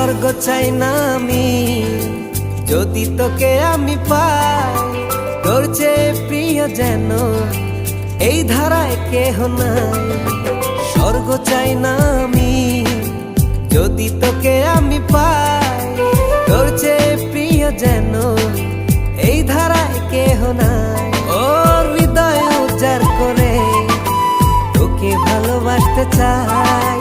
স্বর্গ চাই না আমি যদি তোকে আমি পাই, তোর চেয়ে প্রিয় যেন এই ধারায় কেহ নাই। স্বর্গ চাই না আমি যদি তোকে আমি পাই, তোর চেয়ে প্রিয় যেন এই ধারায় কেহ নাই। ওর হৃদয় উজাড় করে তোকে ভালোবাসতে চাই।